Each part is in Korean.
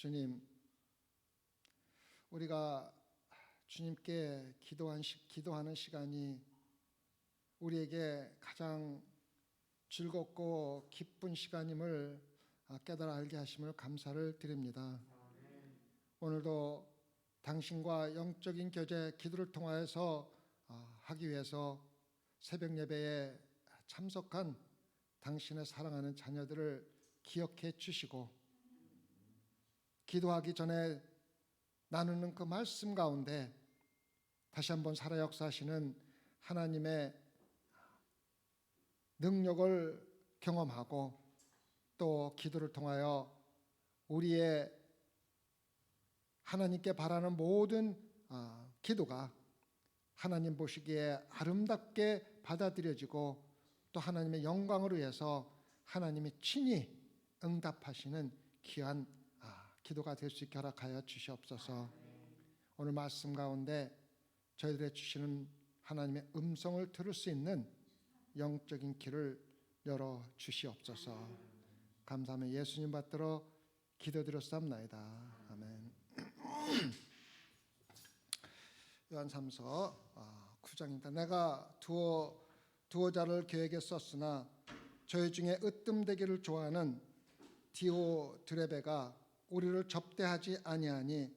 주님, 우리가 주님께 기도하는 시간이 우리에게 가장 즐겁고 기쁜 시간임을 깨달아 알게 하심을 감사를 드립니다. 오늘도 당신과 영적인 교제 기도를 통하여서 하기 위해서 새벽 예배에 참석한 당신의 사랑하는 자녀들을 기억해 주시고, 기도하기 전에 나누는 그 말씀 가운데 다시 한번 살아 역사하시는 하나님의 능력을 경험하고, 또 기도를 통하여 우리의 하나님께 바라는 모든 기도가 하나님 보시기에 아름답게 받아들여지고, 또 하나님의 영광을 위해서 하나님이 친히 응답하시는 귀한 기도가 될 수 있게 허락하여 주시옵소서. 오늘 말씀 가운데 저희들의 주시는 하나님의 음성을 들을 수 있는 영적인 길을 열어 주시옵소서. 감사하며 예수님 받들어 기도드렸사옵나이다. 아멘. 요한3서 9장입니다. 내가 두어자를 계획에 썼으나 저희 중에 으뜸되기를 좋아하는 디오드레베가 우리를 접대하지 아니하니,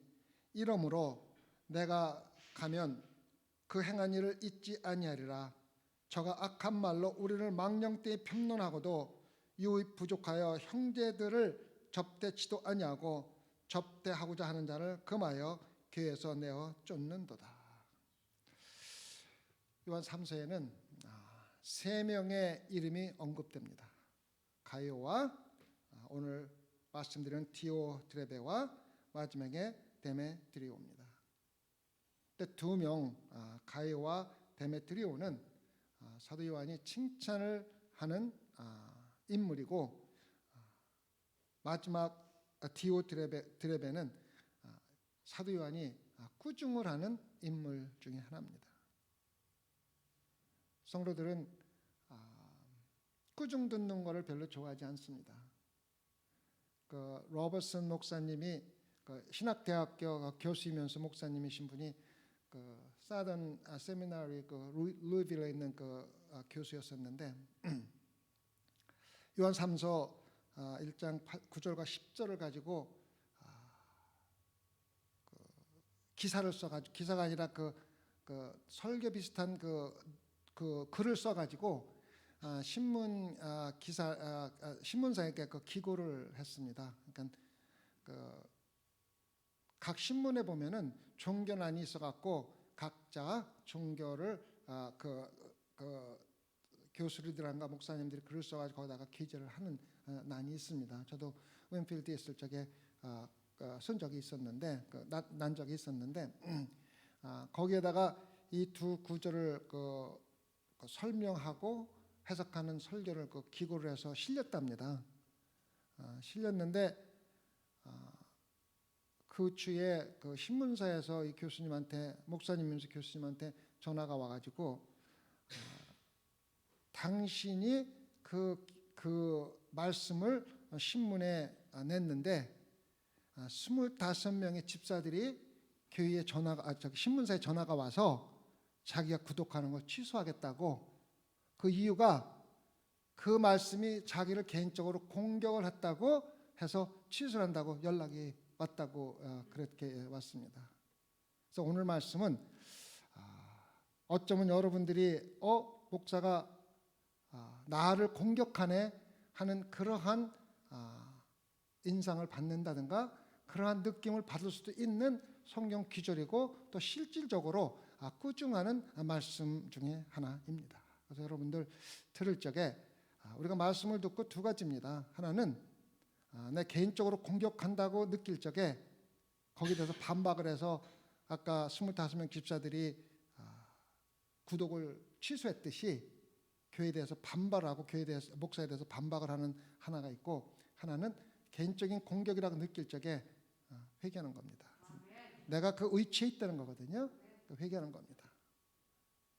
이러므로 내가 가면 그 행한 일을 잊지 아니하리라. 저가 악한 말로 우리를 망령되이 평론하고도 유익 부족하여 형제들을 접대치도 아니하고 접대하고자 하는 자를 금하여 교회에서 내어 쫓는도다. 요한 3서에는 세 명의 이름이 언급됩니다. 가이오와 오늘 말씀드린 디오드레베와 마지막에 데메드리오입니다. 근데 두 명, 가이오와 데메드리오는 사도 요한이 칭찬을 하는 인물이고, 마지막 디오드레베는 사도 요한이 꾸중을 하는 인물 중에 하나입니다. 성도들은 꾸중 듣는 것을 별로 좋아하지 않습니다. 로버슨 목사님이 신학대학교 교수이면서 목사님이신 분이 사던 세미나리 루이빌에 있는 교수였었는데, 요한 3서 1장 9절과 10절을 가지고 기사를 써가지고, 기사가 아니라 설교 비슷한 글을 써가지고 신문사에게 기고를 했습니다. 그러니까 각 신문에 보면은 종교난이 있어갖고 각자 종교를 교수들한가 목사님들이 글을 써가지고 거기다가 기재를 하는 난이 있습니다. 저도 윈필드에 있을 적에 쓴 적이 있었는데, 난 적이 있었는데, 거기에다가 이 두 구절을 설명하고 해석하는 설교를 기고를 해서 실렸답니다. 실렸는데 그 주에 신문사에서 이 교수님한테, 목사님이면서 교수님한테 전화가 와가지고 당신이 그 말씀을 신문에 냈는데 25명의 집사들이 교회에 신문사에 전화가 와서 자기가 구독하는 걸 취소하겠다고, 그 이유가 그 말씀이 자기를 개인적으로 공격을 했다고 해서 취소를 한다고 연락이 왔다고 그렇게 왔습니다. 그래서 오늘 말씀은 어쩌면 여러분들이 목사가 나를 공격하네 하는 그러한 인상을 받는다든가 그러한 느낌을 받을 수도 있는 성경 기절이고, 또 실질적으로 꾸중하는 말씀 중에 하나입니다. 그래서 여러분들 들을 적에 우리가 말씀을 듣고 두 가지입니다. 하나는 내 개인적으로 공격한다고 느낄 적에 거기에 대해서 반박을 해서 아까 25명 집사들이 구독을 취소했듯이 교회에 대해서 반발하고 교회에 대해서, 목사에 대해서 반박을 하는 하나가 있고, 하나는 개인적인 공격이라고 느낄 적에 회개하는 겁니다. 내가 그 위치에 있다는 거거든요. 회개하는 겁니다.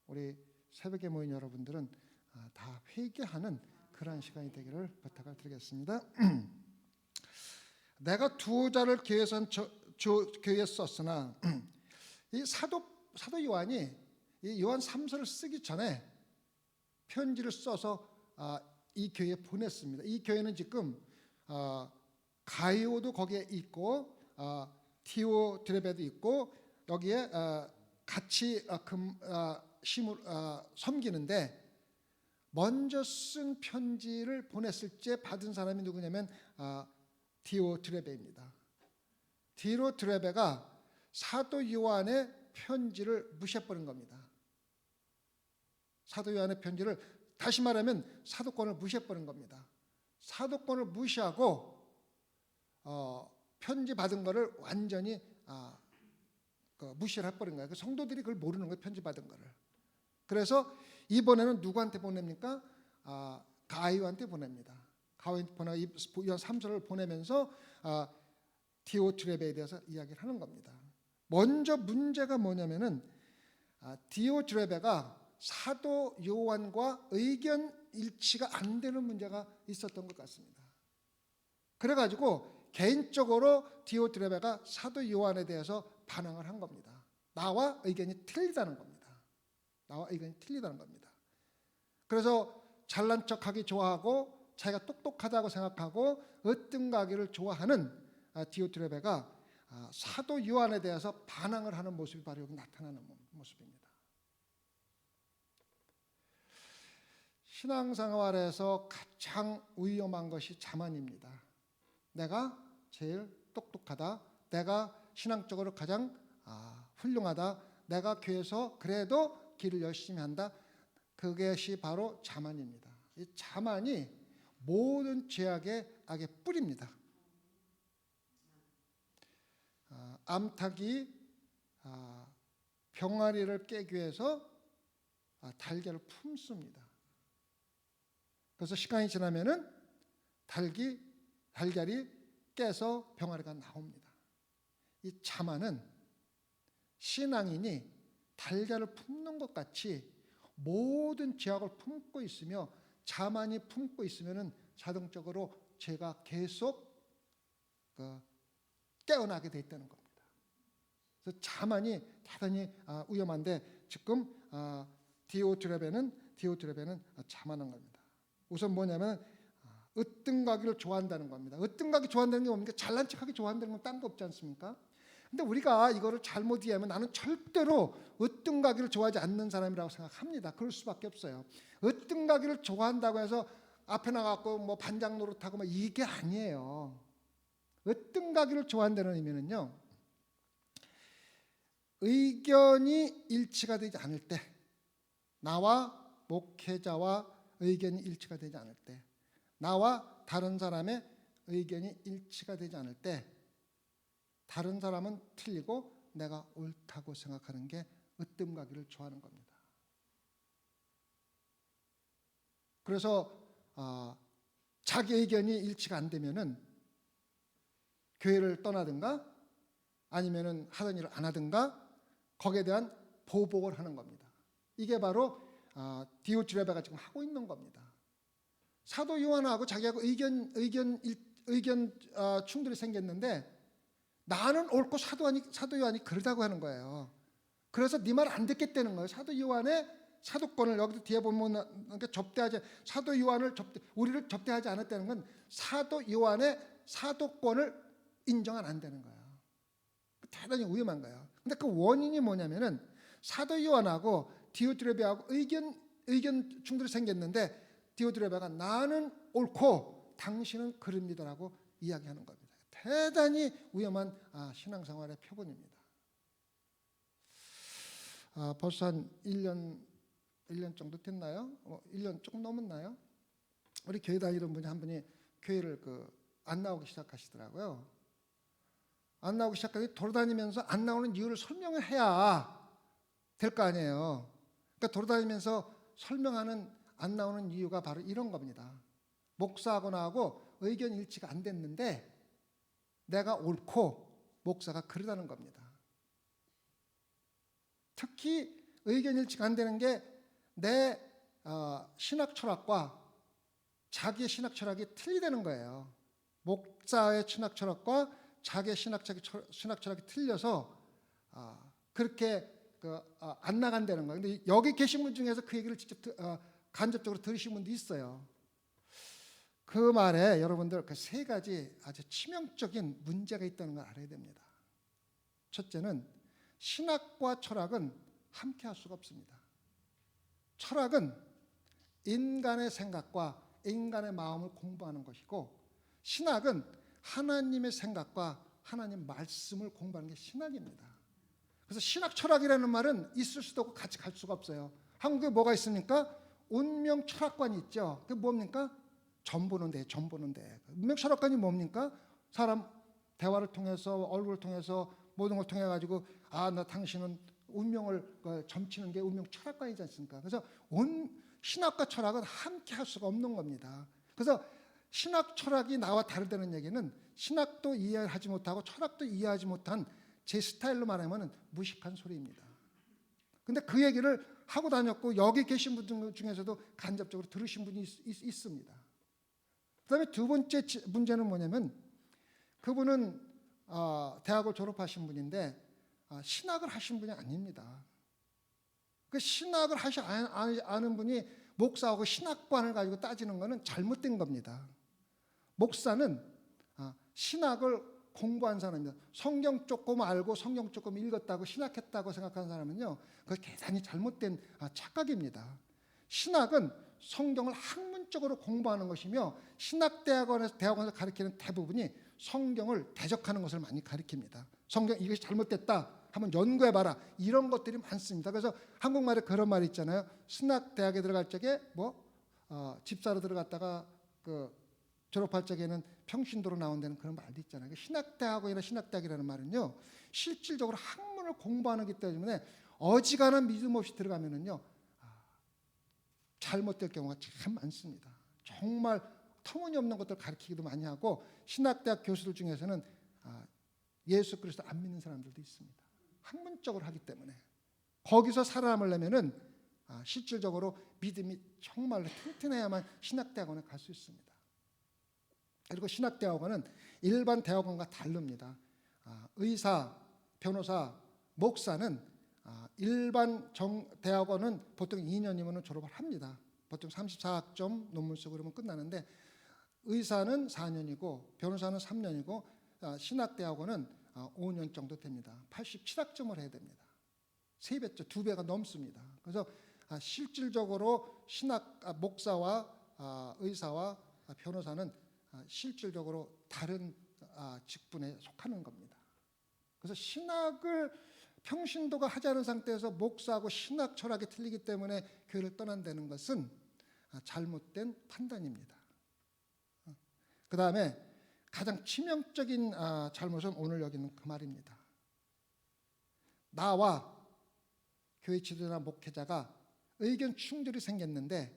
우리 새벽에 모인 여러분들은 다 회개하는 그러한 시간이 되기를 부탁을 드리겠습니다. 내가 두자를 교회에 썼으나 이 사도 요한이 이 요한 3서를 쓰기 전에 편지를 써서 이 교회에 보냈습니다. 이 교회는 지금 가이오도 거기에 있고 디오드레베도 있고 여기에 같이 섬기는데, 먼저 쓴 편지를 보냈을 때 받은 사람이 누구냐면 디오드레베입니다. 디오드레베가 사도 요한의 편지를 무시해버린 겁니다. 사도 요한의 편지를, 다시 말하면 사도권을 무시해버린 겁니다. 사도권을 무시하고 편지 받은 거를 완전히 무시를 해버린 거예요. 그 성도들이 그걸 모르는 거예요, 편지 받은 거를. 그래서 이번에는 누구한테 보냅니까? 가이오한테 보냅니다. 가이오한테 보내 요한 3서를 보내면서 디오드레베에 대해서 이야기를 하는 겁니다. 먼저 문제가 뭐냐면은 디오드레베가 사도 요한과 의견 일치가 안 되는 문제가 있었던 것 같습니다. 그래가지고 개인적으로 디오드레베가 사도 요한에 대해서 반항을 한 겁니다. 나와 의견이 틀리다는 겁니다. 나와 의견이 틀리다는 겁니다. 그래서 잘난 척하기 좋아하고 자기가 똑똑하다고 생각하고 으뜸가기를 좋아하는 디오드레베가 사도 요한에 대해서 반항을 하는 모습이 바로 여기 나타나는 모습입니다. 신앙생활에서 가장 위험한 것이 자만입니다. 내가 제일 똑똑하다, 내가 신앙적으로 가장 훌륭하다, 내가 교회에서 그래도 길을 열심히 한다, 그것이 바로 자만입니다. 이 자만이 모든 죄악의 악의 뿌리입니다. 암탉이 병아리를 깨기 위해서 달걀을 품습니다. 그래서 시간이 지나면은 달걀이 깨서 병아리가 나옵니다. 이 자만은 신앙인이 달걀을 품는 것 같이 모든 죄악을 품고 있으며, 자만이 품고 있으면은 자동적으로 죄가 계속 깨어나게 돼 있다는 겁니다. 그래서 자만이 대단히 위험한데, 지금 디오드레베는 자만한 겁니다. 우선 뭐냐면 으뜸가기를 좋아한다는 겁니다. 으뜸가기 좋아한다는 게 뭡니까? 잘난 척하기 좋아한다는 건 딴 거 없지 않습니까? 근데 우리가 이거를 잘못 이해하면 나는 절대로 으뜸가기를 좋아하지 않는 사람이라고 생각합니다. 그럴 수밖에 없어요. 으뜸가기를 좋아한다고 해서 앞에 나가고 뭐 반장 노릇하고 뭐 이게 아니에요. 으뜸가기를 좋아한다는 의미는요, 의견이 일치가 되지 않을 때, 나와 목회자와 의견이 일치가 되지 않을 때, 나와 다른 사람의 의견이 일치가 되지 않을 때, 다른 사람은 틀리고 내가 옳다고 생각하는 게 으뜸가기를 좋아하는 겁니다. 그래서 자기 의견이 일치가 안 되면은 교회를 떠나든가 아니면은 하던 일을 안 하든가 거기에 대한 보복을 하는 겁니다. 이게 바로 디오드레베가 지금 하고 있는 겁니다. 사도 요한하고 자기하고 의견 충돌이 생겼는데, 나는 옳고 사도 요한이 그러다고 하는 거예요. 그래서 네 말 안 듣겠다는 거예요. 사도 요한의 사도권을, 여기도 뒤에 보면 접대하지, 사도 요한을 우리를 접대하지 않았다는 건 사도 요한의 사도권을 인정 안 한다는 거예요. 대단히 위험한 거예요. 근데 그 원인이 뭐냐면은 사도 요한하고 디오드레베하고 의견 충돌이 생겼는데, 디오드레베가 나는 옳고 당신은 그릅니다라고 이야기하는 겁니다. 대단히 위험한 신앙생활의 표본입니다. 벌써 한 1년 정도 됐나요? 1년 조금 넘었나요? 우리 교회 다니던 분이 한 분이 교회를 안 나오기 시작하시더라고요. 안 나오기 시작하니 돌아다니면서 안 나오는 이유를 설명을 해야 될 거 아니에요. 그러니까 돌아다니면서 설명하는 안 나오는 이유가 바로 이런 겁니다. 목사하고 나하고 의견 일치가 안 됐는데 내가 옳고 목사가 그러다는 겁니다. 특히 의견 일치가 안 되는 게 내 신학 철학과 자기의 신학 철학이 틀리다는 거예요. 목사의 신학 철학과 자기의 신학 철학이 틀려서 그렇게 안 나간다는 거예요. 근데 여기 계신 분 중에서 그 얘기를 직접 간접적으로 들으신 분도 있어요. 그 말에 여러분들 그 세 가지 아주 치명적인 문제가 있다는 걸 알아야 됩니다. 첫째는 신학과 철학은 함께할 수가 없습니다. 철학은 인간의 생각과 인간의 마음을 공부하는 것이고, 신학은 하나님의 생각과 하나님 말씀을 공부하는 게 신학입니다. 그래서 신학 철학이라는 말은 있을 수도 없고 같이 갈 수가 없어요. 한국에 뭐가 있습니까? 운명 철학관이 있죠. 그게 뭡니까? 점 보는 데. 운명 철학관이 뭡니까? 사람 대화를 통해서, 얼굴을 통해서, 모든 걸 통해 가지고 나 당신은 운명을 점치는 게 운명 철학관이지 않습니까? 그래서 신학과 철학은 함께 할 수가 없는 겁니다. 그래서 신학 철학이 나와 다르다는 얘기는 신학도 이해하지 못하고 철학도 이해하지 못한 제 스타일로 말하면 무식한 소리입니다. 근데 그 얘기를 하고 다녔고 여기 계신 분 중에서도 간접적으로 들으신 분이 있습니다. 그 다음에 두 번째 문제는 뭐냐면, 그분은 대학을 졸업하신 분인데 신학을 하신 분이 아닙니다. 그 신학을 아는 분이 목사하고 신학관을 가지고 따지는 것은 잘못된 겁니다. 목사는 신학을 공부한 사람입니다. 성경 조금 알고 성경 조금 읽었다고 신학했다고 생각하는 사람은요, 그게 대단히 잘못된 착각입니다. 신학은 성경을 학문적으로 공부하는 것이며, 신학대학원에서 가르치는 대부분이 성경을 대적하는 것을 많이 가르칩니다. 성경 이것이 잘못됐다 한번 연구해봐라, 이런 것들이 많습니다. 그래서 한국말에 그런 말이 있잖아요. 신학대학에 들어갈 적에 집사로 들어갔다가 졸업할 적에는 평신도로 나온다는 그런 말도 있잖아요. 신학대학원이나 신학대학이라는 말은요, 실질적으로 학문을 공부하는 것이기 때문에 어지간한 믿음 없이 들어가면은요, 잘못될 경우가 참 많습니다. 정말 터무니없는 것들 가르치기도 많이 하고, 신학대학 교수들 중에서는 예수 그리스도 안 믿는 사람들도 있습니다. 학문적으로 하기 때문에 거기서 살아남으려면은 실질적으로 믿음이 정말로 튼튼해야만 신학대학원에 갈 수 있습니다. 그리고 신학대학원은 일반 대학원과 다릅니다. 의사, 변호사, 목사는 일반 대학원은 보통 2년이면 졸업을 합니다. 보통 34학점 논문 쓰고 그러면 끝나는데, 의사는 4년이고 변호사는 3년이고 신학대학원은 5년 정도 됩니다. 87학점을 해야 됩니다. 3배죠. 2배가 넘습니다. 그래서 실질적으로 목사와 의사와 변호사는 실질적으로 다른 직분에 속하는 겁니다. 그래서 신학을 평신도가 하지 않은 상태에서 목사하고 신학 철학이 틀리기 때문에 교회를 떠난다는 것은 잘못된 판단입니다. 그 다음에 가장 치명적인 잘못은 오늘 여기 있는 그 말입니다. 나와 교회 지도자나 목회자가 의견 충돌이 생겼는데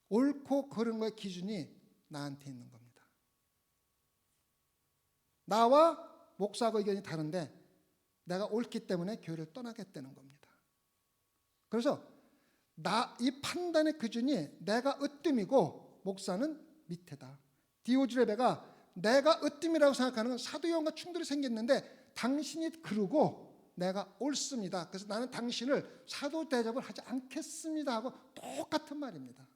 옳고 그른 거의 기준이 나한테 있는 겁니다. 나와 목사하고 의견이 다른데 내가 옳기 때문에 교회를 떠나겠다는 겁니다. 그래서 이 판단의 기준이 내가 으뜸이고 목사는 밑에다. 디오드레베가 내가 으뜸이라고 생각하는 건 사도 요한과 충돌이 생겼는데 당신이 그러고 내가 옳습니다. 그래서 나는 당신을 사도 대접을 하지 않겠습니다 하고 똑같은 말입니다.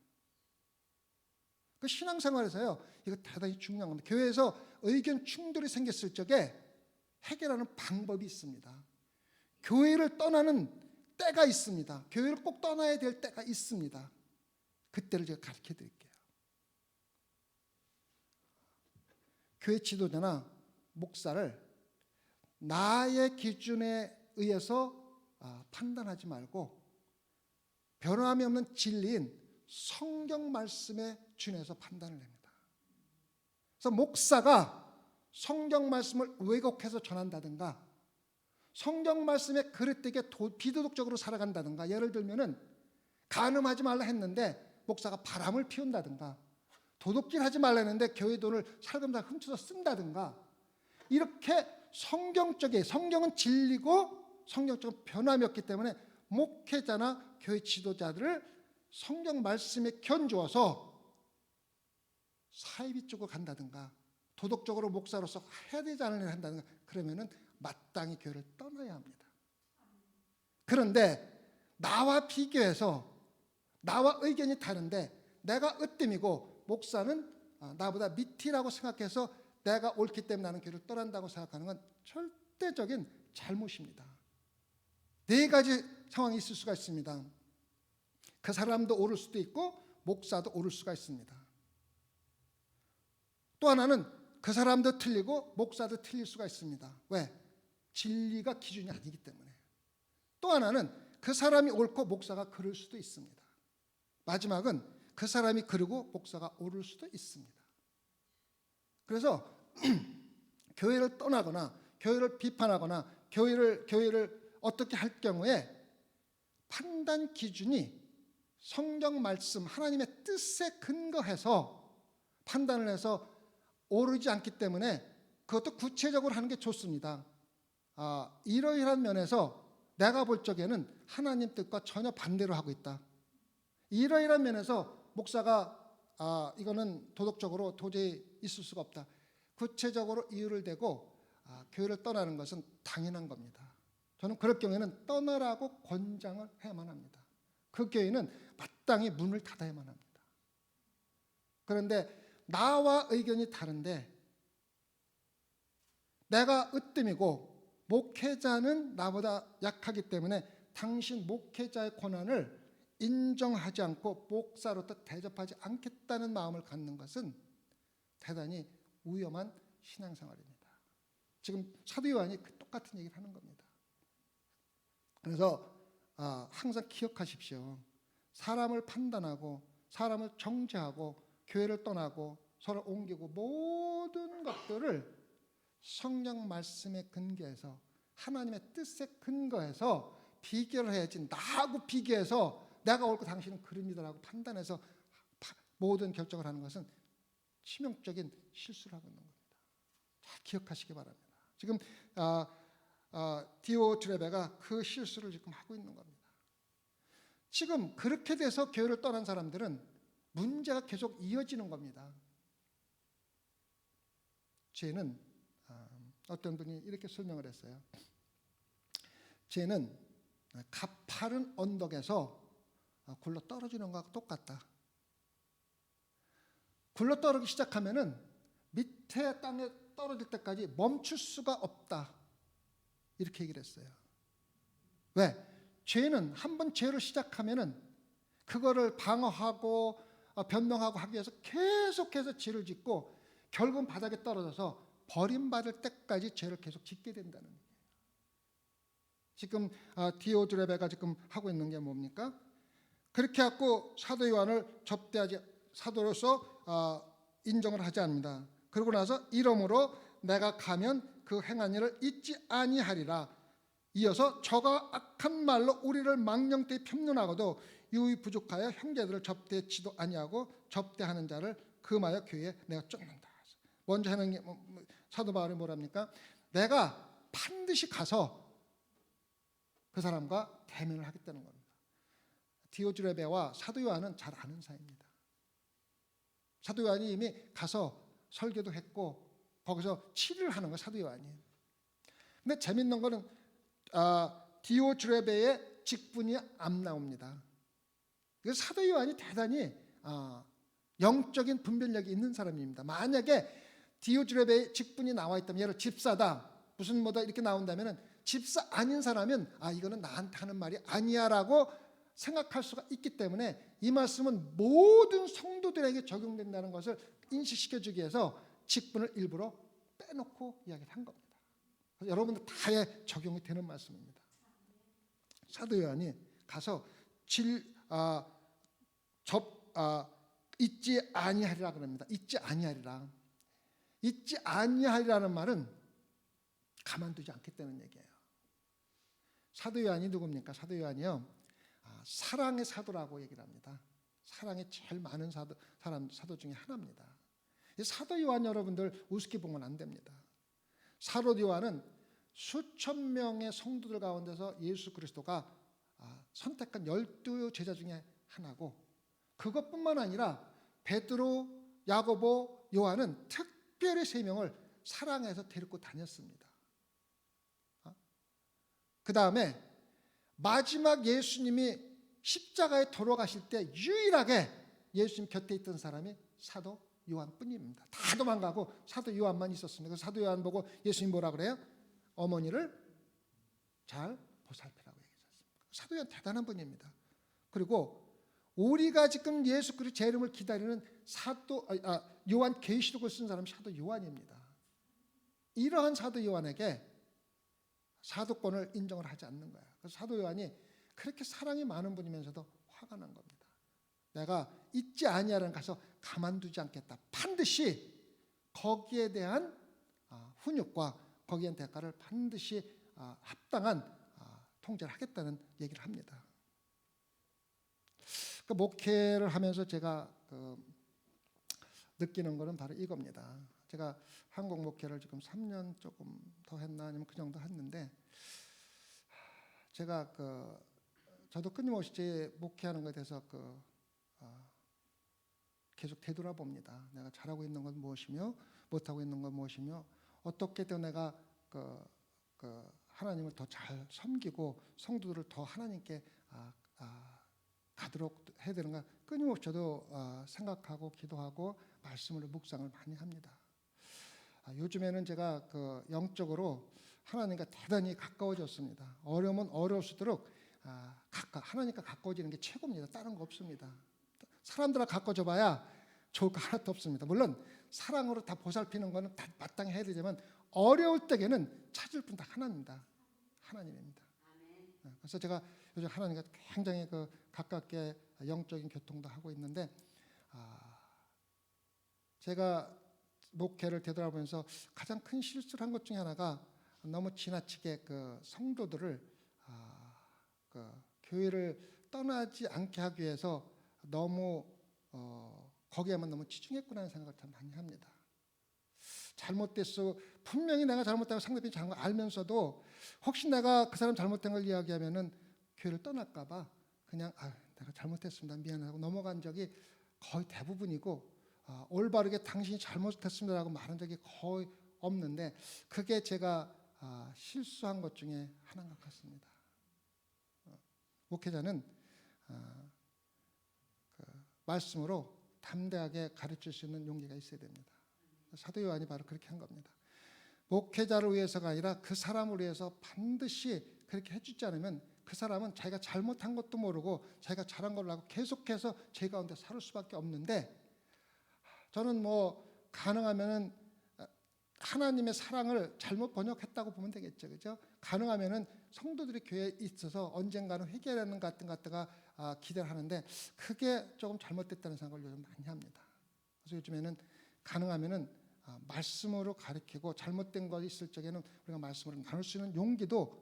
그 신앙생활에서요, 이거 대단히 중요한 겁니다. 교회에서 의견 충돌이 생겼을 적에 해결하는 방법이 있습니다. 교회를 떠나는 때가 있습니다. 교회를 꼭 떠나야 될 때가 있습니다. 그때를 제가 가르쳐 드릴게요. 교회 지도자나 목사를 나의 기준에 의해서 판단하지 말고 변함이 없는 진리인 성경 말씀에 준해서 판단을 합니다. 그래서 목사가 성경 말씀을 왜곡해서 전한다든가 성경 말씀에 그릇되게 비도덕적으로 살아간다든가, 예를 들면은 간음하지 말라 했는데 목사가 바람을 피운다든가, 도둑질하지 말라 했는데 교회 돈을 살금살금 훔쳐서 쓴다든가, 이렇게 성경은 진리고 성경적인 변함이 없기 때문에 목회자나 교회 지도자들을 성경 말씀에 견주어서 사이비 쪽으로 간다든가 도덕적으로 목사로서 해야 되지 않을 일을 한다는 거, 그러면은 마땅히 교회를 떠나야 합니다. 그런데 나와 비교해서 나와 의견이 다른데 내가 으뜸이고 목사는 나보다 밑이라고 생각해서 내가 옳기 때문에 나는 교회를 떠난다고 생각하는 건 절대적인 잘못입니다. 네 가지 상황이 있을 수가 있습니다. 그 사람도 옳을 수도 있고 목사도 옳을 수가 있습니다. 또 하나는 그 사람도 틀리고 목사도 틀릴 수가 있습니다. 왜? 진리가 기준이 아니기 때문에. 또 하나는 그 사람이 옳고 목사가 그럴 수도 있습니다. 마지막은 그 사람이 그르고 목사가 옳을 수도 있습니다. 그래서 교회를 떠나거나 교회를 비판하거나 교회를 어떻게 할 경우에 판단 기준이 성경 말씀 하나님의 뜻에 근거해서 판단을 해서 오르지 않기 때문에 그것도 구체적으로 하는 게 좋습니다. 이러이러한 면에서 내가 볼 적에는 하나님 뜻과 전혀 반대로 하고 있다. 이러이러한 면에서 목사가 이거는 도덕적으로 도저히 있을 수가 없다. 구체적으로 이유를 대고 교회를 떠나는 것은 당연한 겁니다. 저는 그럴 경우에는 떠나라고 권장을 해야만 합니다. 그 교회는 마땅히 문을 닫아야만 합니다. 그런데 나와 의견이 다른데 내가 으뜸이고 목회자는 나보다 약하기 때문에 당신 목회자의 권한을 인정하지 않고 목사로부터 대접하지 않겠다는 마음을 갖는 것은 대단히 위험한 신앙생활입니다. 지금 사도 요한이 똑같은 얘기를 하는 겁니다. 그래서 항상 기억하십시오. 사람을 판단하고 사람을 정죄하고 교회를 떠나고 서로 옮기고 모든 것들을 성경 말씀에 근거해서 하나님의 뜻에 근거해서 비교를 해야지 나하고 비교해서 내가 옳고 당신은 그릅니다라고 판단해서 모든 결정을 하는 것은 치명적인 실수를 하고 있는 겁니다. 잘 기억하시기 바랍니다. 지금 디오트레베가 그 실수를 지금 하고 있는 겁니다. 지금 그렇게 돼서 교회를 떠난 사람들은 문제가 계속 이어지는 겁니다. 죄는 어떤 분이 이렇게 설명을 했어요. 죄는 가파른 언덕에서 굴러 떨어지는 것과 똑같다. 굴러 떨어지기 시작하면은 밑에 땅에 떨어질 때까지 멈출 수가 없다. 이렇게 얘기를 했어요. 왜? 죄는 한번 죄를 시작하면은 그거를 방어하고 변명하고 하기 위해서 계속해서 죄를 짓고 결국은 바닥에 떨어져서 버림받을 때까지 죄를 계속 짓게 된다는 얘기예요. 지금 디오드레베가 지금 하고 있는 게 뭡니까? 그렇게 하고 사도 요한을 접대하지 사도로서 인정을 하지 않는다. 그러고 나서 이러므로 내가 가면 그 행한 일을 잊지 아니하리라. 이어서 저가 악한 말로 우리를 망령되이 편론하고도 유의 부족하여 형제들을 접대치도 아니하고 접대하는 자를 금하여 교회에 내가 쫓는다. 먼저 하는 게 사도 바울이 뭐랍니까? 내가 반드시 가서 그 사람과 대면을 하겠다는 겁니다. 디오드레베와 사도 요한은 잘 아는 사이입니다. 사도 요한이 이미 가서 설교도 했고 거기서 치료를 하는 거 사도 요한이. 근데 재밌는 거는 디오드레베의 직분이 안 나옵니다. 그래서 사도 요한이 대단히 영적인 분별력이 있는 사람입니다. 만약에 디오드레베의 직분이 나와 있다면, 예를 들어 집사다, 무슨 뭐다 이렇게 나온다면은 집사 아닌 사람은 이거는 나한테 하는 말이 아니야라고 생각할 수가 있기 때문에 이 말씀은 모든 성도들에게 적용된다는 것을 인식시켜주기 위해서 직분을 일부러 빼놓고 이야기를 한 겁니다. 여러분들 다에 적용이 되는 말씀입니다. 사도 요한이 가서 잊지 아니하리라 그럽니다. 잊지 아니하리라. 잊지 아니하리라는 말은 가만두지 않겠다는 얘기예요. 사도 요한이 누굽니까? 사도 요한이요, 사랑의 사도라고 얘기를 합니다. 사랑이 제일 많은 사도 중에 하나입니다. 이 사도 요한 여러분들 우습게 보면 안 됩니다. 사도 요한은 수천 명의 성도들 가운데서 예수 그리스도가 선택한 12 제자 중에 하나고, 그것뿐만 아니라 베드로, 야고보, 요한은 특별히 특별히 3명을 사랑해서 데리고 다녔습니다. 그 다음에 마지막 예수님이 십자가에 돌아가실 때 유일하게 예수님 곁에 있던 사람이 사도 요한뿐입니다. 다 도망가고 사도 요한만 있었습니다. 그래서 사도 요한 보고 예수님 뭐라 그래요? 어머니를 잘 보살피라고 얘기했습니다. 사도 요한 대단한 분입니다. 그리고 우리가 지금 예수 그리스도 재림을 기다리는 요한 계시록을 쓴 사람이 사도 요한입니다. 이러한 사도 요한에게 사도권을 인정을 하지 않는 거야. 그래서 사도 요한이 그렇게 사랑이 많은 분이면서도 화가 난 겁니다. 내가 잊지 아니하는 가서 가만두지 않겠다. 반드시 거기에 대한 훈육과 거기에 대한 대가를 반드시 합당한 통제를 하겠다는 얘기를 합니다. 그 목회를 하면서 제가 느끼는 것은 바로 이겁니다. 제가 한국 목회를 지금 3년 조금 더 했나 아니면 그 정도 했는데, 제가 저도 끊임없이 제 목회하는 것에 대해서 계속 되돌아봅니다. 내가 잘하고 있는 건 무엇이며 못하고 있는 건 무엇이며 어떻게 또 내가 하나님을 더 잘 섬기고 성도들을 더 하나님께 가도록 해야 되는가 끊임없이 저도 생각하고 기도하고 말씀으로 묵상을 많이 합니다. 요즘에는 제가 영적으로 하나님과 대단히 가까워졌습니다. 어려우면 어려울수록 하나님과 가까워지는 게 최고입니다. 다른 거 없습니다. 사람들과 가까워져 봐야 좋을 거 하나도 없습니다. 물론 사랑으로 다 보살피는 거는 다 마땅히 해야 되지만 어려울 때에는 찾을 분 다 하나입니다. 하나님입니다. 그래서 제가 요즘 하나님과 굉장히 가깝게 영적인 교통도 하고 있는데, 제가 목회를 되돌아보면서 가장 큰 실수를 한 것 중에 하나가 너무 지나치게 성도들을 교회를 떠나지 않게 하기 위해서 너무 거기에만 너무 치중했구나 하는 생각을 참 많이 합니다. 잘못됐어. 분명히 내가 잘못하고 상대방이 잘못 알면서도 혹시 내가 그 사람 잘못된 걸 이야기하면은 교회를 떠날까 봐 그냥 내가 잘못했습니다. 미안하고 넘어간 적이 거의 대부분이고, 올바르게 당신이 잘못했습니다라고 말한 적이 거의 없는데, 그게 제가 실수한 것 중에 하나인 것 같습니다. 목회자는 말씀으로 담대하게 가르칠 수 있는 용기가 있어야 됩니다. 사도 요한이 바로 그렇게 한 겁니다. 목회자를 위해서가 아니라 그 사람을 위해서 반드시 그렇게 해주지 않으면 그 사람은 자기가 잘못한 것도 모르고 자기가 잘한 걸로 하고 계속해서 죄 가운데 살 수밖에 없는데, 저는 가능하면은 하나님의 사랑을 잘못 번역했다고 보면 되겠죠, 그죠? 가능하면은 성도들이 교회에 있어서 언젠가는 회개하는 것 같다가 기대를 하는데, 그게 조금 잘못됐다는 생각을 요즘 많이 합니다. 그래서 요즘에는 가능하면은 말씀으로 가르치고 잘못된 거 있을 적에는 우리가 말씀으로 나눌 수 있는 용기도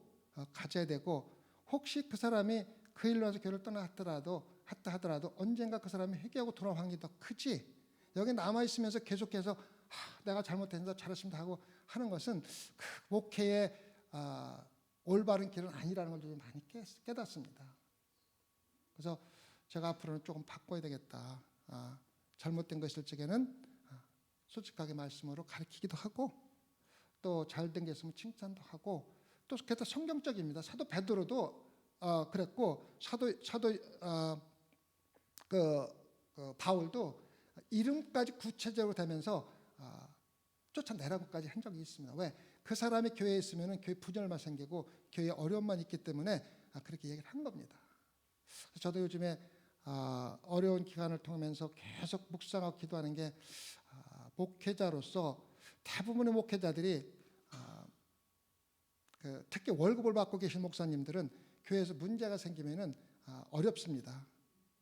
가져야 되고, 혹시 그 사람이 그 일로 와서 교회를 떠나 하더라도 언젠가 그 사람이 회개하고 돌아올 확률이 더 크지, 여기 남아 있으면서 계속해서 내가 잘못했다 잘했습니다 하고 하는 것은 그 목회의 올바른 길은 아니라는 걸 좀 많이 깨닫습니다. 그래서 제가 앞으로는 조금 바꿔야 되겠다. 잘못된 거 있을 적에는 솔직하게 말씀으로 가르치기도 하고, 또 잘된 게 있으면 칭찬도 하고, 또 그게 성경적입니다. 사도 베드로도 그랬고, 사도 바울도 이름까지 구체적으로 되면서 쫓아내라고까지 한 적이 있습니다. 왜? 그 사람이 교회에 있으면 교회 분열만 생기고 교회에 어려움만 있기 때문에 그렇게 얘기를 한 겁니다. 저도 요즘에 어려운 기간을 통하면서 계속 묵상하고 기도하는 게, 목회자로서 대부분의 목회자들이 특히 월급을 받고 계신 목사님들은 교회에서 문제가 생기면은 어렵습니다.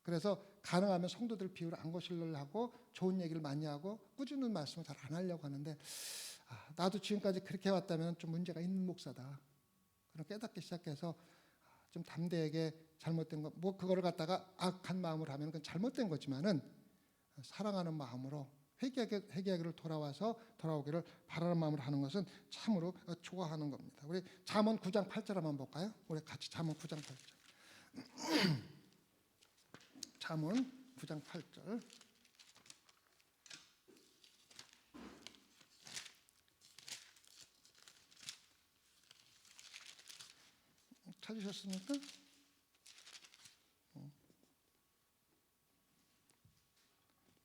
그래서 가능하면 성도들 비유를 안 거슬려고 좋은 얘기를 많이 하고 꾸준히 말씀을 잘 안 하려고 하는데, 나도 지금까지 그렇게 해왔다면 좀 문제가 있는 목사다. 그런 깨닫기 시작해서 좀 담대하게 잘못된 거, 그거를 갖다가 악한 마음으로 하면 그건 잘못된 거지만은 사랑하는 마음으로 회개하기를 돌아오기를 바라는 마음으로 하는 것은 참으로 좋아하는 겁니다. 우리 잠언 9장 8절 한번 볼까요? 우리 같이 잠언 9장 8절. 잠언 9장 8절. 찾으셨습니까?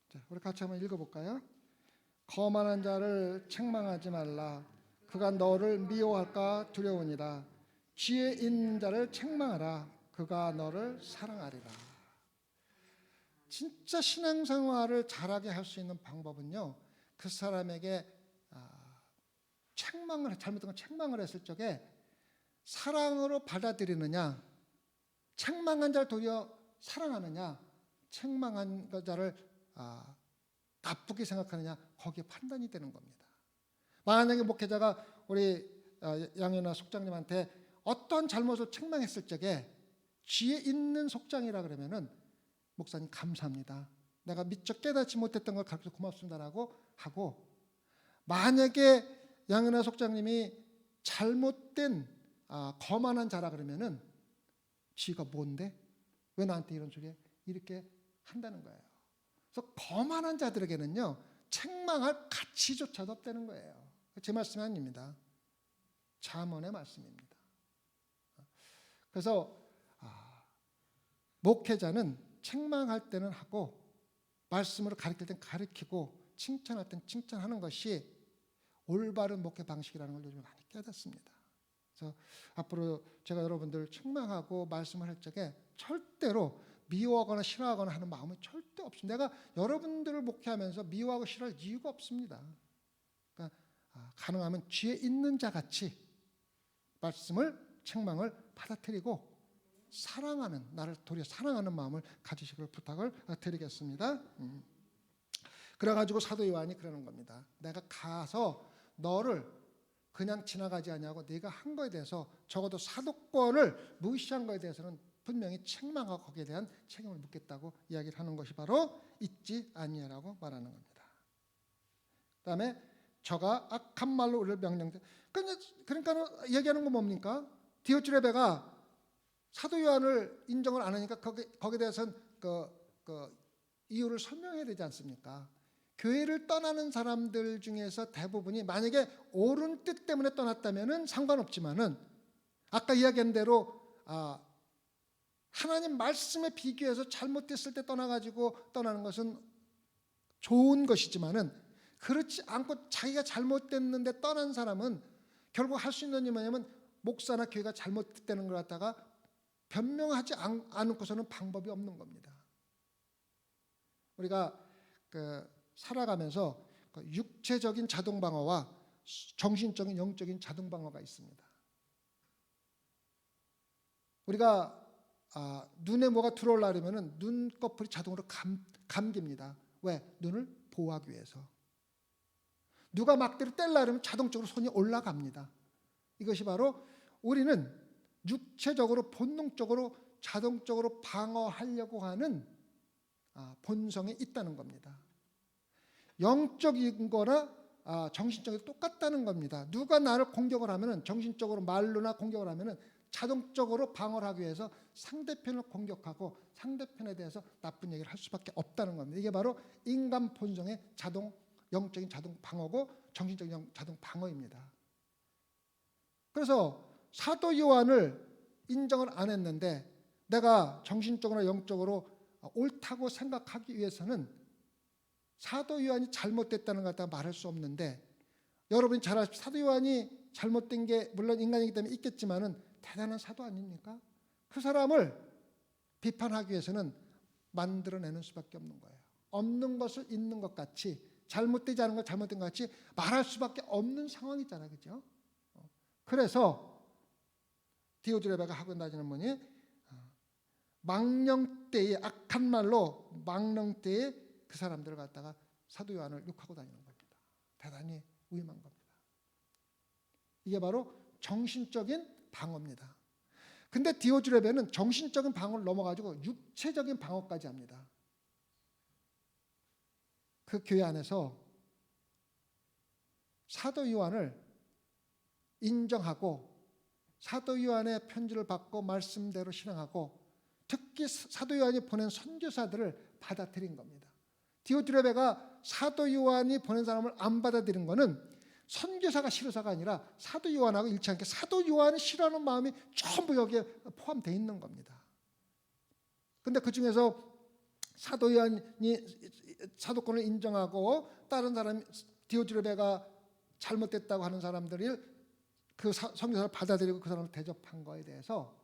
자, 우리 같이 한번 읽어볼까요? 거만한 자를 책망하지 말라. 그가 너를 미워할까 두려우니라. 지혜 있는 자를 책망하라. 그가 너를 사랑하리라. 진짜 신앙생활을 잘하게 할 수 있는 방법은요, 그 사람에게 잘못된 걸 책망을 했을 적에 사랑으로 받아들이느냐, 책망한 자를 도리어 사랑하느냐, 책망한 자를 나쁘게 생각하느냐, 거기에 판단이 되는 겁니다. 만약에 목회자가 우리 양현아 속장님한테 어떤 잘못을 책망했을 적에 지혜 있는 속장이라 그러면은 목사님 감사합니다. 내가 미처 깨닫지 못했던 걸 가르쳐 고맙습니다라고 하고, 만약에 양현아 속장님이 잘못된 거만한 자라 그러면은 지가 뭔데? 왜 나한테 이런 소리해? 이렇게 한다는 거예요. 그래서 거만한 자들에게는요, 책망할 가치조차도 없다는 거예요. 제 말씀이 아닙니다. 잠언의 말씀입니다. 그래서 목회자는 책망할 때는 하고, 말씀으로 가르칠 때는 가르치고, 칭찬할 때는 칭찬하는 것이 올바른 목회 방식이라는 걸 요즘 많이 깨닫습니다. 그래서 앞으로 제가 여러분들 책망하고 말씀을 할 적에 절대로 미워하거나 싫어하거나 하는 마음은 절대 없습니다. 내가 여러분들을 목회하면서 미워하고 싫어할 이유가 없습니다. 그러니까 가능하면 지혜 있는 자 같이 말씀을, 책망을 받아들이고 사랑하는, 나를 도리어 사랑하는 마음을 가지시길 부탁을 드리겠습니다. 그래가지고 사도 요한이 그러는 겁니다. 내가 가서 너를 그냥 지나가지 아니하고 네가 한 거에 대해서, 적어도 사도권을 무시한 거에 대해서는 분명히 책망하고 거기에 대한 책임을 묻겠다고 이야기를 하는 것이 바로 잊지 아니하라고 말하는 겁니다. 그다음에 저가 악한 말로 우리를 명령해. 그러니까 얘기하는 건 뭡니까? 디오트레베가 사도 요한을 인정을 안 하니까 거기에 대해서는 그 이유를 설명해야 되지 않습니까? 교회를 떠나는 사람들 중에서 대부분이 만약에 옳은 뜻 때문에 떠났다면은 상관없지만은, 아까 이야기한 대로 하나님 말씀에 비교해서 잘못됐을 때 떠나가지고 떠나는 것은 좋은 것이지만은, 그렇지 않고 자기가 잘못됐는데 떠난 사람은 결국 할 수 있는 일이 뭐냐면 목사나 교회가 잘못됐다는 걸 갖다가 변명하지 않고서는 방법이 없는 겁니다. 우리가 살아가면서 육체적인 자동 방어와 정신적인, 영적인 자동 방어가 있습니다. 우리가 눈에 뭐가 들어오려면은 눈꺼풀이 자동으로 감깁니다. 왜? 눈을 보호하기 위해서. 누가 막대로 떼려면 자동적으로 손이 올라갑니다. 이것이 바로 우리는 육체적으로, 본능적으로, 자동적으로 방어하려고 하는 본성에 있다는 겁니다. 영적인 거나 정신적인 똑같다는 겁니다. 누가 나를 공격을 하면은, 정신적으로 말로나 공격을 하면은 자동적으로 방어를 하기 위해서 상대편을 공격하고 상대편에 대해서 나쁜 얘기를 할 수밖에 없다는 겁니다. 이게 바로 인간 본성의 영적인 자동 방어고 정신적인 자동 방어입니다. 그래서 사도 요한을 인정을 안 했는데 내가 정신적으로나 영적으로 옳다고 생각하기 위해서는 사도 요한이 잘못됐다는 걸 갖다가 말할 수 없는데, 여러분이 잘 아시죠? 사도 요한이 잘못된 게 물론 인간이기 때문에 있겠지만은 대단한 사도 아닙니까? 그 사람을 비판하기 위해서는 만들어내는 수밖에 없는 거예요. 없는 것을 있는 것 같이, 잘못되지 않은 걸 잘못된 것 같이 말할 수밖에 없는 상황이잖아요, 그죠? 그래서 디오드레베가 하고 다니는 분이 망령 때에, 악한 말로 망령 때에 그 사람들을 갖다가 사도 요한을 욕하고 다니는 겁니다. 대단히 위험한 겁니다. 이게 바로 정신적인 방어입니다. 근데 디오드레베는 정신적인 방어를 넘어가지고 육체적인 방어까지 합니다. 그 교회 안에서 사도 요한을 인정하고 사도 요한의 편지를 받고 말씀대로 실행하고, 특히 사도 요한이 보낸 선교사들을 받아들인 겁니다. 디오드레베가 사도 요한이 보낸 사람을 안 받아들인 것은 선교사가 싫어서가 아니라 사도 요한하고 일치 않게 사도 요한이 싫어하는 마음이 전부 여기에 포함되어 있는 겁니다. 근데 그 중에서 사도 요한이 사도권을 인정하고 다른 사람 디오드레베가 잘못됐다고 하는 사람들이 그 선교사를 받아들이고 그 사람을 대접한 거에 대해서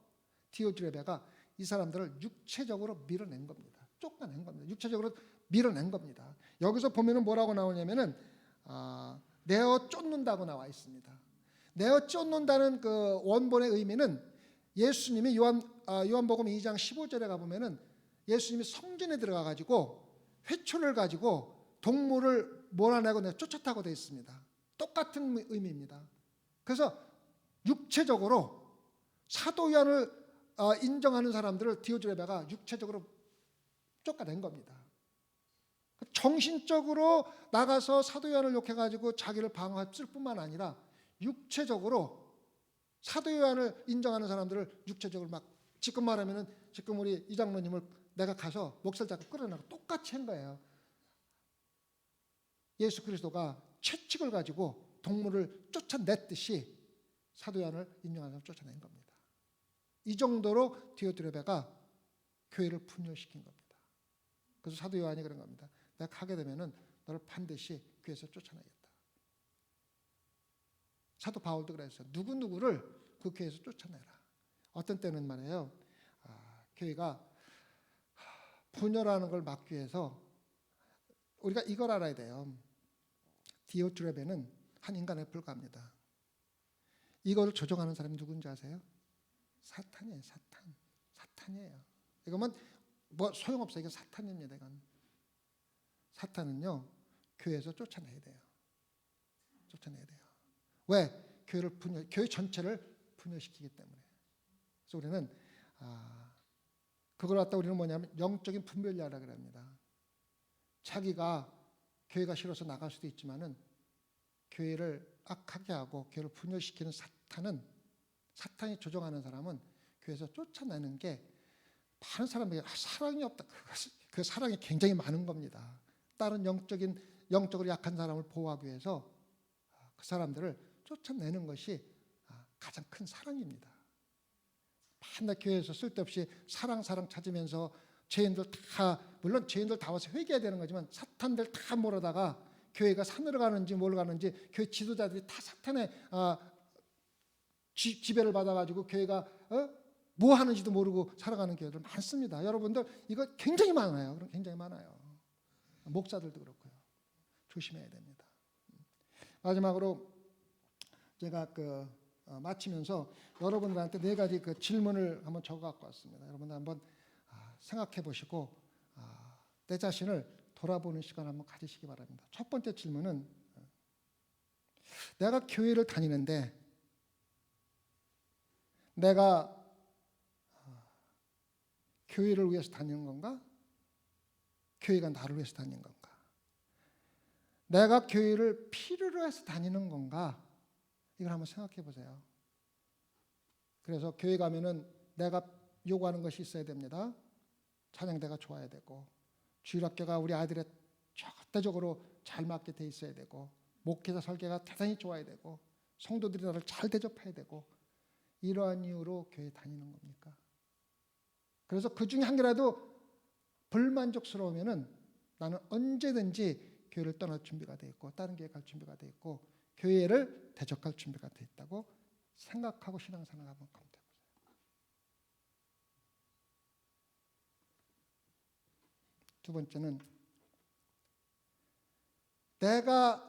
디오드레베가 이 사람들을 육체적으로 밀어낸 겁니다. 쫓아낸 겁니다. 육체적으로 밀어낸 겁니다. 여기서 보면은 뭐라고 나오냐면은 내어 쫓는다고 나와 있습니다. 내어 쫓는다는 그 원본의 의미는 예수님이 요한복음 2장 15절에 가보면은 예수님이 성전에 들어가 가지고 회초를 가지고 동물을 몰아내고 내가 쫓았다고 되어 있습니다. 똑같은 의미입니다. 그래서 육체적으로 사도 요한을 인정하는 사람들을 디오드레베가 육체적으로 쫓아낸 겁니다. 정신적으로 나가서 사도 요한을 욕해가지고 자기를 방어했을 뿐만 아니라 육체적으로 사도 요한을 인정하는 사람들을 육체적으로 막 지금 말하면은 지금 우리 이 장로님을 내가 가서 목살 잡고 끌어내고 똑같이 한 거예요. 예수 그리스도가 채찍을 가지고 동물을 쫓아냈듯이 사도 요한을 인정하는 사람을 쫓아낸 겁니다. 이 정도로 디오드레베가 교회를 분열시킨 겁니다. 그래서 사도 요한이 그런 겁니다. 내가 가게 되면은 너를 반드시 교회에서 쫓아내겠다. 사도 바울도 그랬어요. 누구누구를 그 교회에서 쫓아내라. 어떤 때는 말이에요. 교회가 분열하는 걸 막기 위해서 우리가 이걸 알아야 돼요. 디오드레베는 한 인간에 불과합니다. 이거를 조종하는 사람이 누군지 아세요? 사탄이에요. 사탄이에요. 이거면 뭐 소용없어요. 이건 사탄입니다. 이건. 사탄은요 교회에서 쫓아내야 돼요. 왜? 교회 전체를 분열시키기 때문에. 그래서 우리는 그걸 갖다 우리는 뭐냐면 영적인 분별자라 그럽니다. 자기가 교회가 싫어서 나갈 수도 있지만은 교회를 악하게 하고 교회를 분열시키는 사탄이 조종하는 사람은 교회에서 쫓아내는 게 많은 사람에게 사랑이 없다. 그 사랑이 굉장히 많은 겁니다. 다른 영적으로 약한 사람을 보호하기 위해서 그 사람들을 쫓아내는 것이 가장 큰 사랑입니다. 맨날 교회에서 쓸데없이 사랑 찾으면서 물론 죄인들 다 와서 회개해야 되는 거지만 사탄들 다 몰아다가 교회가 산으로 가는지 뭘 가는지 교회 지도자들이 다 사탄의 지배를 받아가지고 교회가 뭐 하는지도 모르고 살아가는 교회들 많습니다. 여러분들 이거 굉장히 많아요. 굉장히 많아요. 목사들도 그렇고요. 조심해야 됩니다. 마지막으로 제가 마치면서 여러분들한테 4가지 그 질문을 한번 적어 갖고 왔습니다. 여러분들 한번 생각해 보시고 내 자신을 돌아보는 시간 한번 가지시기 바랍니다. 첫 번째 질문은 내가 교회를 다니는데 내가 교회를 위해서 다니는 건가? 교회가 나를 위해서 다니는 건가? 내가 교회를 필요로 해서 다니는 건가? 이걸 한번 생각해 보세요. 그래서 교회 가면은 내가 요구하는 것이 있어야 됩니다. 찬양대가 좋아야 되고 주일학교가 우리 아들의 절대적으로 잘 맞게 돼 있어야 되고 목회자 설계가 대단히 좋아야 되고 성도들이 나를 잘 대접해야 되고 이러한 이유로 교회 다니는 겁니까? 그래서 그 중에 한 개라도 불만족스러우면은 나는 언제든지 교회를 떠날 준비가 돼 있고 다른 교회 갈 준비가 돼 있고 교회를 대적할 준비가 돼 있다고 생각하고 신앙생활 한번 가면 돼요. 두 번째는 내가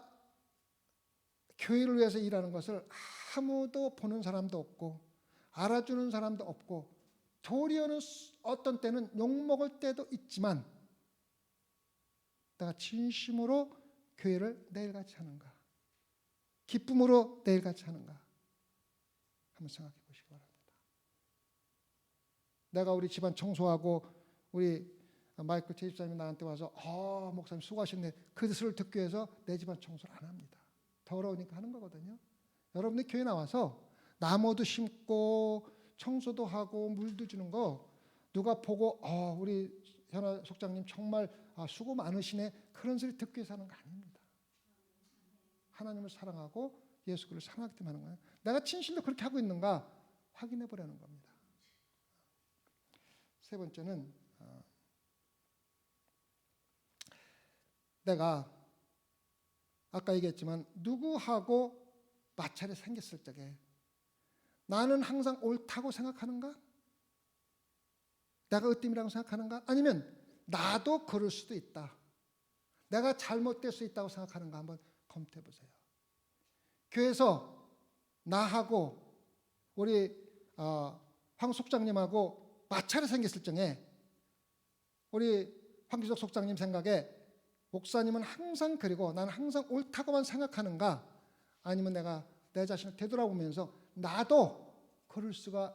교회를 위해서 일하는 것을 아무도 보는 사람도 없고 알아주는 사람도 없고 도리어는 어떤 때는 욕먹을 때도 있지만 내가 진심으로 교회를 내일같이 하는가? 기쁨으로 내일같이 하는가? 한번 생각해 보시기 바랍니다. 내가 우리 집안 청소하고 우리 마이클 제집사님이 나한테 와서 목사님 수고하셨네. 그 뜻을 듣기 위해서 내 집안 청소를 안 합니다. 더러우니까 하는 거거든요. 여러분들 교회 나와서 나무도 심고 청소도 하고 물도 주는 거 누가 보고 우리 현아 속장님 정말 수고 많으시네 그런 소리 듣기 위해서 하는 거 아닙니다. 하나님을 사랑하고 예수 그리스도를 사랑하기 때문에 하는 거예요. 내가 진실로 그렇게 하고 있는가 확인해 보려는 겁니다. 세 번째는 내가 아까 얘기했지만 누구하고 마찰이 생겼을 적에 나는 항상 옳다고 생각하는가? 내가 으뜸이라고 생각하는가? 아니면 나도 그럴 수도 있다. 내가 잘못될 수 있다고 생각하는가 한번 검토해 보세요. 교회에서 나하고 우리 황 속장님하고 마찰이 생겼을 적에 우리 황기석 속장님 생각에 목사님은 항상 그리고 나는 항상 옳다고만 생각하는가? 아니면 내가 내 자신을 되돌아보면서 나도 그럴 수가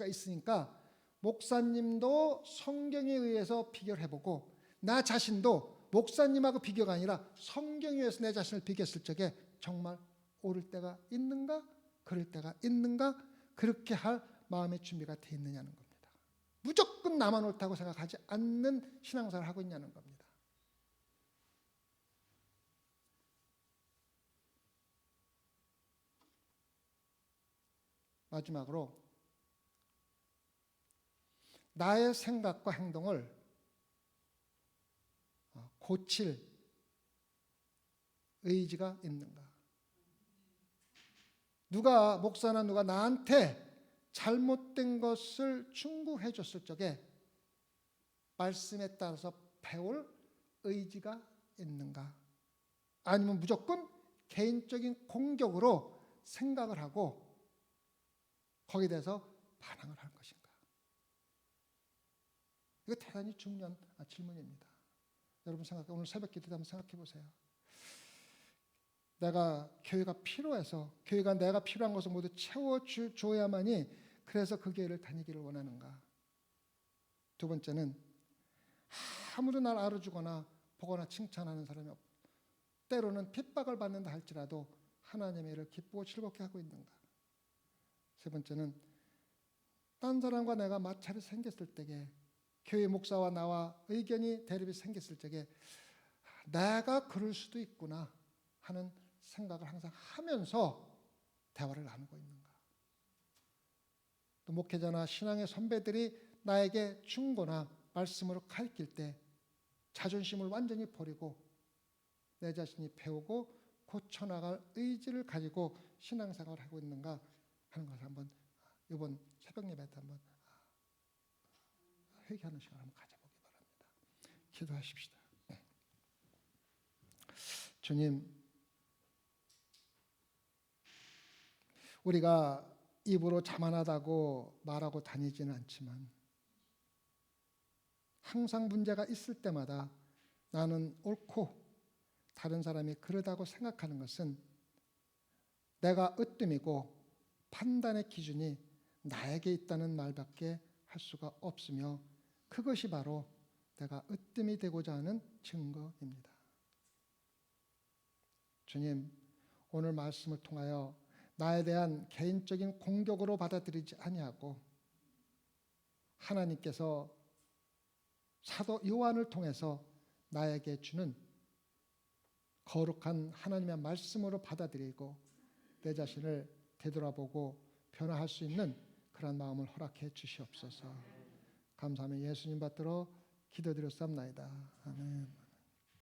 있으니까 목사님도 성경에 의해서 비교를 해보고 나 자신도 목사님하고 비교가 아니라 성경에 의해서 내 자신을 비교했을 적에 정말 옳을 때가 있는가? 그럴 때가 있는가? 그렇게 할 마음의 준비가 돼 있느냐는 겁니다. 무조건 나만 옳다고 생각하지 않는 신앙생활을 하고 있냐는 겁니다. 마지막으로 나의 생각과 행동을 고칠 의지가 있는가? 목사나 누가 나한테 잘못된 것을 충고해 줬을 적에 말씀에 따라서 배울 의지가 있는가? 아니면 무조건 개인적인 공격으로 생각을 하고 거기에 대해서 반항을 하는 것인가? 이거 대단히 중요한 질문입니다. 여러분 오늘 새벽 기도 때 한번 생각해 보세요. 내가 교회가 필요해서 교회가 내가 필요한 것을 모두 채워줘야만이 그래서 그 교회를 다니기를 원하는가? 두 번째는 아무도 날 알아주거나 보거나 칭찬하는 사람이 때로는 핍박을 받는다 할지라도 하나님의 일을 기쁘고 즐겁게 하고 있는가? 세 번째는 딴 사람과 내가 마찰이 생겼을 때에 교회 목사와 나와 의견이 대립이 생겼을 적에 내가 그럴 수도 있구나 하는 생각을 항상 하면서 대화를 나누고 있는가? 또 목회자나 신앙의 선배들이 나에게 충고나 말씀으로 가르칠 때 자존심을 완전히 버리고 내 자신이 배우고 고쳐나갈 의지를 가지고 신앙생활을 하고 있는가 하는 것을 한번 이번 새벽 예배 때 한번 회개하는 시간을 한번 가져보기 바랍니다. 기도하십시다. 주님, 우리가 입으로 자만하다고 말하고 다니지는 않지만 항상 문제가 있을 때마다 나는 옳고 다른 사람이 그러다고 생각하는 것은 내가 으뜸이고 판단의 기준이 나에게 있다는 말밖에 할 수가 없으며 그것이 바로 내가 으뜸이 되고자 하는 증거입니다. 주님, 오늘 말씀을 통하여 나에 대한 개인적인 공격으로 받아들이지 아니하고 하나님께서 사도 요한을 통해서 나에게 주는 거룩한 하나님의 말씀으로 받아들이고 내 자신을 되돌아보고 변화할 수 있는 그런 마음을 허락해 주시옵소서. 감사하며 예수님 받들어 기도드렸사옵나이다. 아멘.